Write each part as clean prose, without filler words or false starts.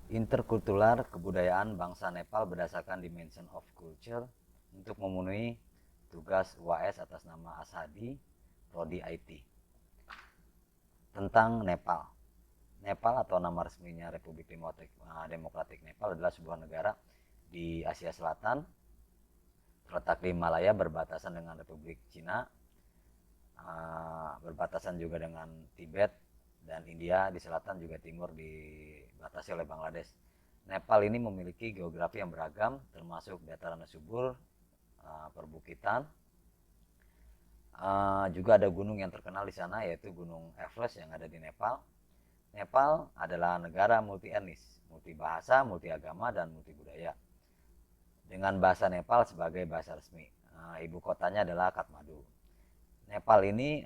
Interkultural kebudayaan bangsa Nepal berdasarkan Dimension of Culture untuk memenuhi tugas UAS atas nama Ashadi Prodi IT. Tentang Nepal. Nepal atau nama resminya Republik Demokratik Nepal adalah sebuah negara di Asia Selatan, terletak di Malaya berbatasan dengan Republik Cina, berbatasan juga dengan Tibet dan India di selatan, juga timur dibatasi oleh Bangladesh. Nepal ini memiliki geografi yang beragam, termasuk dataran subur, perbukitan. Juga ada gunung yang terkenal di sana, yaitu Gunung Everest yang ada di Nepal. Nepal adalah negara multi etnis, multi bahasa, multi agama, dan multi budaya. Dengan bahasa Nepal sebagai bahasa resmi. Ibu kotanya adalah Kathmandu. Nepal ini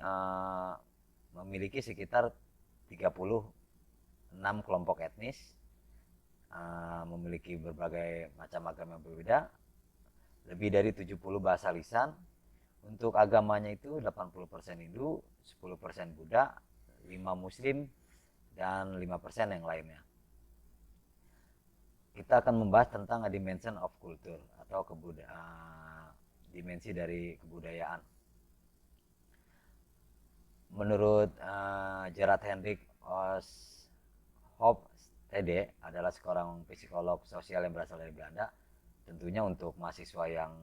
memiliki sekitar 36 kelompok etnis, memiliki berbagai macam agama yang berbeda, lebih dari 70 bahasa lisan. Untuk agamanya itu 80% Hindu, 10% Buddha, 5 Muslim, dan 5% yang lainnya. Kita akan membahas tentang dimension of culture atau dimensi dari kebudayaan. Menurut Gerard Hendrik Hofstede adalah seorang psikolog sosial yang berasal dari Belanda. Tentunya untuk mahasiswa yang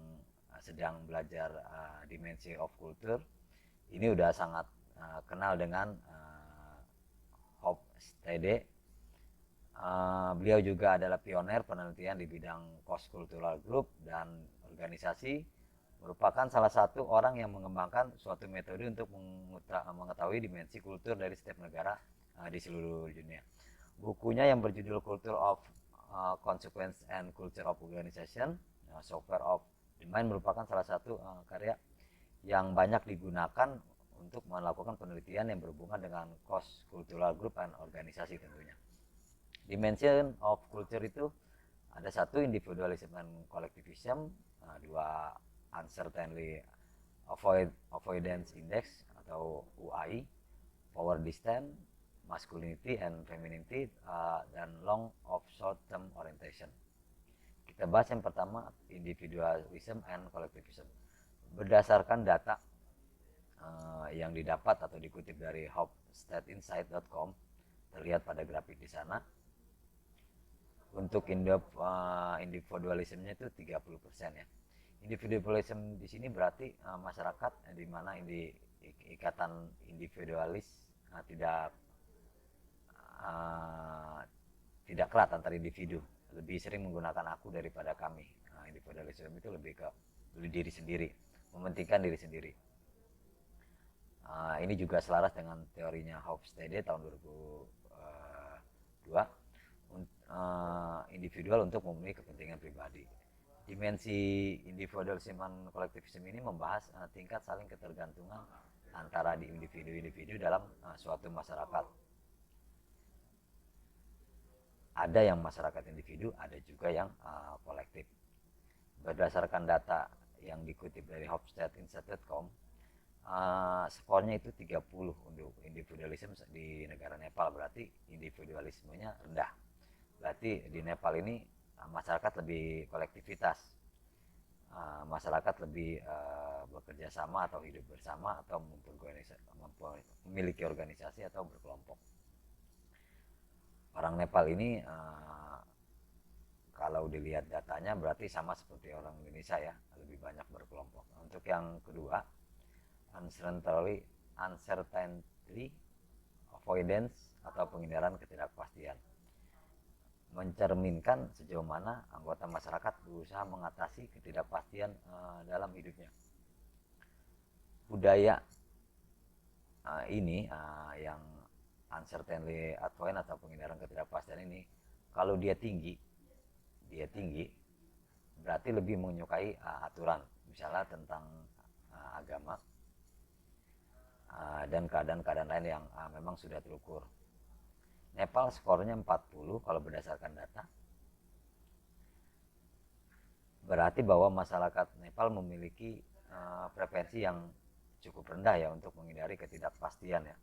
sedang belajar dimensi of culture, ini udah sangat kenal dengan Hofstede. Beliau juga adalah pioner penelitian di bidang cross cultural group dan organisasi, merupakan salah satu orang yang mengembangkan suatu metode untuk mengetahui dimensi kultur dari setiap negara di seluruh dunia. Bukunya yang berjudul Culture of Consequence and Culture of Organization, Software of the Mind, merupakan salah satu karya yang banyak digunakan untuk melakukan penelitian yang berhubungan dengan cross cultural group dan organisasi tentunya. Dimension of culture itu ada satu, individualism and collectivism, dua, uncertainty avoidance index atau UAI, power distance, masculinity and femininity, dan long of short term orientation. Kita bahas yang pertama, individualism and collectivism. Berdasarkan data yang didapat atau dikutip dari hofstadeinsight.com, terlihat pada grafik di sana. Untuk individualismenya itu 30% ya. Individualism di sini berarti masyarakat di mana ikatan individualis tidak kerat antar individu, lebih sering menggunakan aku daripada kami. Individualism itu lebih ke diri sendiri, mementingkan diri sendiri. Ini juga selaras dengan teorinya Hofstede tahun 2002, individual untuk memenuhi kepentingan pribadi. Dimensi individualism dan kolektivisme ini membahas tingkat saling ketergantungan antara di individu-individu dalam suatu masyarakat. Ada yang masyarakat individu, ada juga yang kolektif. Berdasarkan data yang dikutip dari hofstadeinsight.com, skornya itu 30 untuk individualisme di negara Nepal, berarti individualismenya rendah. Berarti di Nepal ini masyarakat lebih kolektivitas, masyarakat lebih bekerja sama atau hidup bersama atau memiliki organisasi atau berkelompok. Orang Nepal ini kalau dilihat datanya berarti sama seperti orang Indonesia ya, lebih banyak berkelompok. Untuk yang kedua, uncertainty avoidance atau penghindaran ketidakpastian, mencerminkan sejauh mana anggota masyarakat berusaha mengatasi ketidakpastian dalam hidupnya. Budaya ini yang uncertainty avoidance atau penghindaran ketidakpastian ini, kalau dia tinggi berarti lebih menyukai aturan, misalnya tentang agama dan keadaan-keadaan lain yang memang sudah terukur. Nepal skornya 40 kalau berdasarkan data. Berarti bahwa masyarakat Nepal memiliki preferensi yang cukup rendah ya untuk menghindari ketidakpastian ya.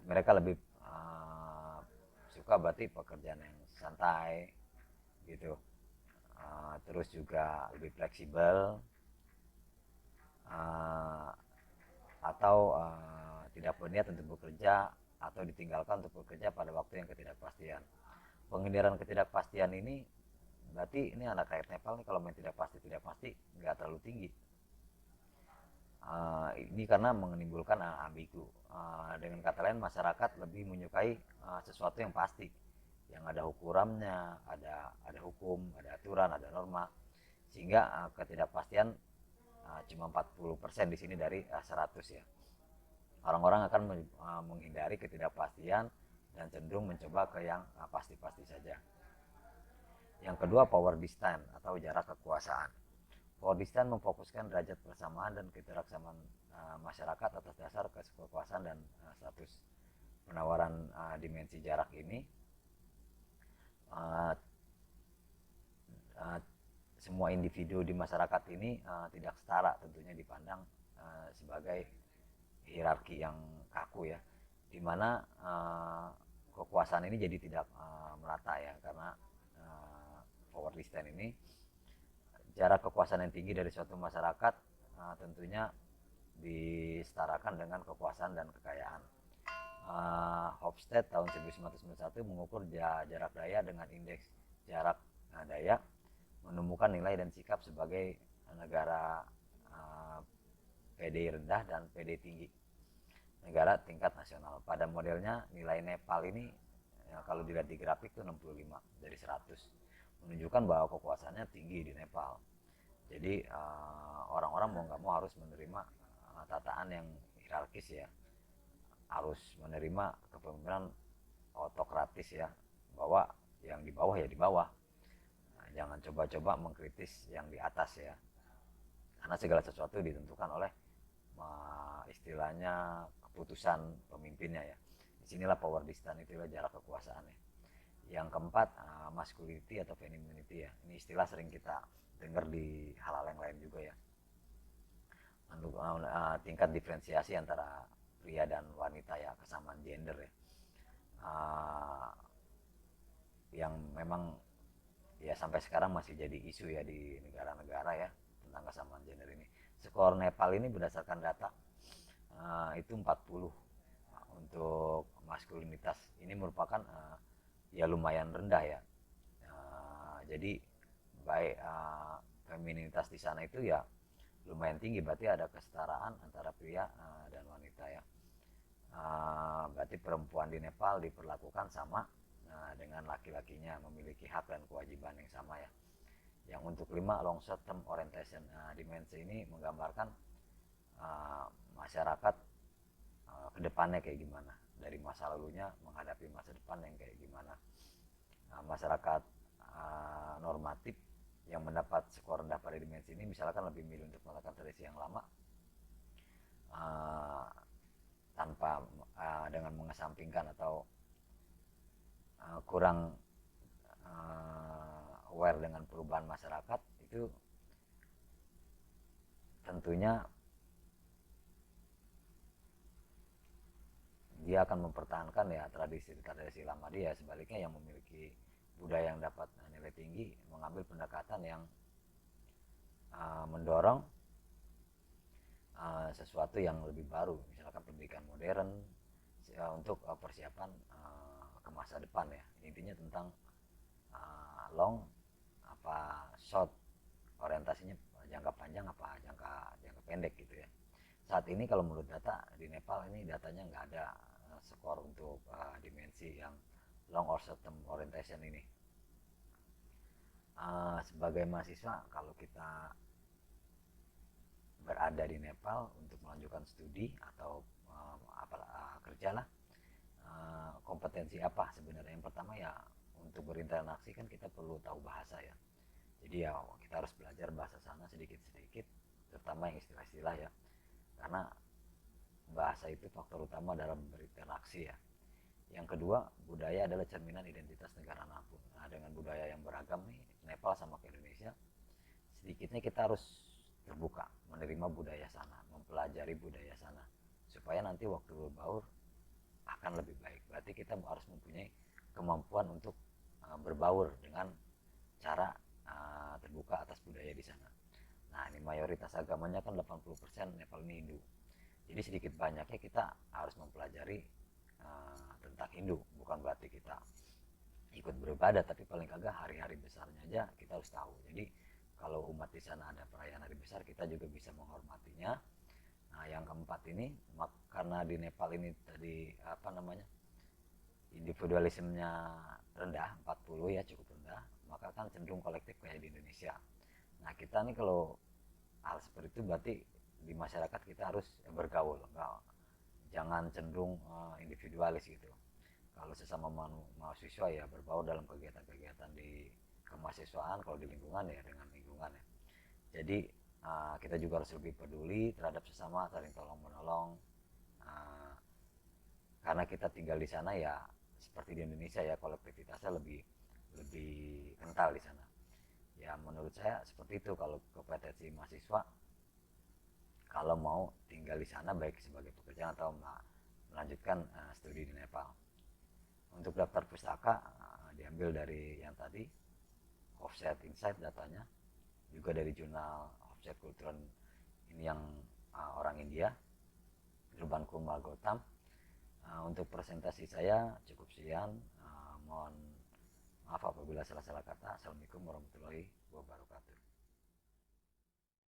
Mereka lebih suka berarti pekerjaan yang santai gitu. Terus juga lebih fleksibel, atau tidak berniat untuk bekerja atau ditinggalkan untuk bekerja pada waktu yang ketidakpastian. Penghindaran ketidakpastian ini berarti ini anak rakyat Nepal nih, kalau main tidak pasti nggak terlalu tinggi. Ini karena menimbulkan ambigu. Dengan kata lain, masyarakat lebih menyukai sesuatu yang pasti, yang ada ukurannya, ada hukum, ada aturan, ada norma, sehingga ketidakpastian cuma 40% di sini dari 100 ya. Orang-orang akan menghindari ketidakpastian dan cenderung mencoba ke yang pasti-pasti saja. Yang kedua, power distance atau jarak kekuasaan. Power distance memfokuskan derajat persamaan dan ketersamaan masyarakat atas dasar kekuasaan dan status. Penawaran dimensi jarak ini semua individu di masyarakat ini tidak setara, tentunya dipandang sebagai hierarki yang kaku ya, dimana kekuasaan ini jadi tidak merata ya, karena power distance ini, jarak kekuasaan yang tinggi dari suatu masyarakat tentunya disetarakan dengan kekuasaan dan kekayaan. Hofstede tahun 1991 mengukur jarak daya dengan indeks jarak daya, menemukan nilai dan sikap sebagai negara PDI rendah dan PDI tinggi, negara tingkat nasional. Pada modelnya nilai Nepal ini ya, kalau dilihat di grafik itu 65 dari 100, menunjukkan bahwa kekuasaannya tinggi di Nepal. Jadi orang-orang mau nggak mau harus menerima tataan yang hierarkis ya, harus menerima kepemimpinan autokratis ya, bahwa yang di bawah ya di bawah. Jangan coba-coba mengkritis yang di atas ya, karena segala sesuatu ditentukan oleh istilahnya keputusan pemimpinnya ya. Disinilah power distance, itulah jarak kekuasaan ya. Yang keempat, masculinity atau femininity ya. Ini istilah sering kita dengar di hal-hal yang lain juga ya. Untuk tingkat diferensiasi antara pria dan wanita ya, kesamaan gender ya. Yang memang ya sampai sekarang masih jadi isu ya di negara-negara ya, tentang kesamaan gender ini. Skor Nepal ini berdasarkan data itu 40 untuk maskulinitas. Ini merupakan ya lumayan rendah ya. Jadi baik feminitas di sana itu ya lumayan tinggi, berarti ada kesetaraan antara pria dan wanita ya. Berarti perempuan di Nepal diperlakukan sama dengan laki-lakinya, memiliki hak dan kewajiban yang sama ya. Yang untuk 5, long short term orientation dimensi ini menggambarkan masyarakat kedepannya kayak gimana, dari masa lalunya menghadapi masa depan yang kayak gimana. Masyarakat normatif yang mendapat skor rendah pada dimensi ini misalkan lebih milih untuk melakukan tradisi yang lama tanpa dengan mengesampingkan atau kurang aware dengan perubahan masyarakat, itu tentunya dia akan mempertahankan ya tradisi lama dia. Sebaliknya yang memiliki budaya yang dapat nilai tinggi mengambil pendekatan yang mendorong sesuatu yang lebih baru, misalkan pendidikan modern untuk persiapan ke masa depan ya. Intinya tentang long apa short, orientasinya jangka panjang apa jangka pendek gitu ya. Saat ini kalau menurut data di Nepal ini datanya nggak ada skor untuk dimensi yang long or short term orientation ini. Sebagai mahasiswa, kalau kita berada di Nepal untuk melanjutkan studi atau kerja lah, kompetensi apa sebenarnya? Yang pertama ya, untuk berinteraksi kan kita perlu tahu bahasa ya. Jadi ya kita harus belajar bahasa sana sedikit-sedikit, terutama yang istilah-istilah ya, karena bahasa itu faktor utama dalam berinteraksi ya. Yang kedua, budaya adalah cerminan identitas negara manapun. Nah, dengan budaya yang beragam nih, Nepal sama ke Indonesia, sedikitnya kita harus terbuka menerima budaya sana, mempelajari budaya sana, supaya nanti waktu berbaur akan lebih baik. Berarti kita harus mempunyai kemampuan untuk berbaur dengan cara terbuka atas budaya di sana. Nah, ini mayoritas agamanya kan 80% Nepal ini Hindu. Jadi sedikit banyaknya kita harus mempelajari tentang Hindu. Bukan berarti kita ikut beribadah, tapi paling kagak hari-hari besarnya aja kita harus tahu. Jadi kalau umat di sana ada perayaan hari besar, kita juga bisa menghormatinya. Nah, yang keempat ini, karena di Nepal ini tadi individualismenya rendah, 40 ya, cukup rendah, maka kan cenderung kolektif kayak di Indonesia. Nah, kita nih kalau hal seperti itu berarti di masyarakat kita harus bergaul, jangan cenderung individualis gitu. Kalau sesama mahasiswa ya berbaur dalam kegiatan-kegiatan di kemahasiswaan, kalau di lingkungan ya dengan lingkungan ya. Jadi kita juga harus lebih peduli terhadap sesama, saling tolong menolong, karena kita tinggal di sana ya seperti di Indonesia ya, kolektivitasnya lebih lebih kental di sana. Ya menurut saya seperti itu kalau kompetensi mahasiswa kalau mau tinggal di sana baik sebagai pekerjaan atau melanjutkan studi di Nepal. Untuk daftar pustaka diambil dari yang tadi Offset Insight datanya, juga dari jurnal Offset Kultural ini yang orang India, Urban Kumar Gautam. Untuk presentasi saya cukup sekian. Mohon maaf apabila salah-salah kata. Assalamualaikum warahmatullahi wabarakatuh.